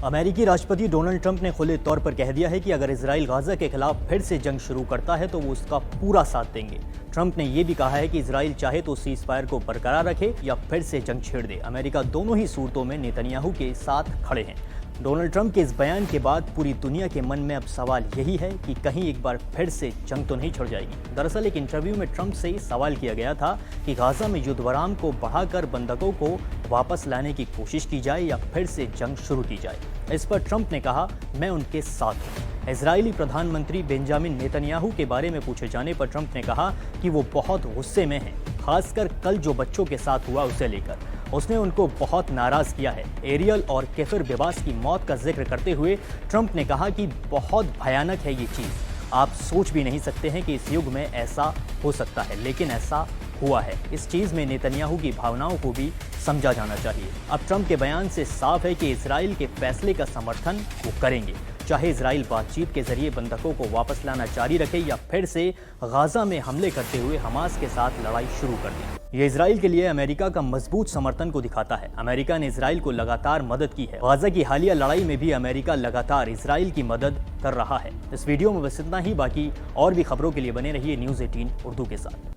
अमेरिकी राष्ट्रपति Donald Trump ने खुले तौर पर कह दिया है कि अगर इजराइल गाजा के खिलाफ फिर से जंग शुरू करता है तो वो उसका पूरा साथ देंगे। ट्रंप ने यह भी कहा है कि इजराइल चाहे तो सीज फायर को बरकरार रखे या फिर से जंग छेड़ दे। अमेरिका दोनों ही सूरतों में नेतन्याहू के साथ खड़े हैं। डोनाल्ड ट्रंप के इस बयान के बाद पूरी दुनिया के मन में अब सवाल यही है कि कहीं एक बार फिर से जंग तो नहीं छिड़ जाएगी। दरअसल एक इंटरव्यू में ट्रंप से सवाल किया गया था कि गाजा में युद्ध विराम को बढ़ाकर बंधकों को वापस लाने की कोशिश की जाए या फिर से जंग शुरू की जाए। इस पर ट्रंप ने कहा, मैं उनके साथ हूं। इजरायली प्रधानमंत्री बेंजामिन नेतन्याहू के बारे में पूछे जाने पर ट्रंप ने कहा कि वो बहुत गुस्से में हैं, खासकर कल जो बच्चों के साथ हुआ उसे लेकर। उसने उनको बहुत नाराज किया है। एरियल और केफिर बेबास की मौत का जिक्र करते हुए ट्रंप ने कहा कि बहुत भयानक है ये चीज़, आप सोच भी नहीं सकते हैं कि इस युग में ऐसा हो सकता है, लेकिन ऐसा हुआ है। इस चीज़ में नेतन्याहू की भावनाओं को भी समझा जाना चाहिए। अब ट्रंप के बयान से साफ है कि इजराइल के फैसले का समर्थन वो करेंगे, चाहे इजराइल बातचीत के जरिए बंधकों को वापस लाना जारी रखे या फिर से गाजा में हमले करते हुए हमास के साथ लड़ाई शुरू कर दे। ये इजराइल के लिए अमेरिका का मजबूत समर्थन को दिखाता है। अमेरिका ने इजराइल को लगातार मदद की है। गाजा की हालिया लड़ाई में भी अमेरिका लगातार इजराइल की मदद कर रहा है। इस वीडियो में बस इतना ही। बाकी और भी खबरों के लिए बने रहिए न्यूज़ 18 उर्दू के साथ।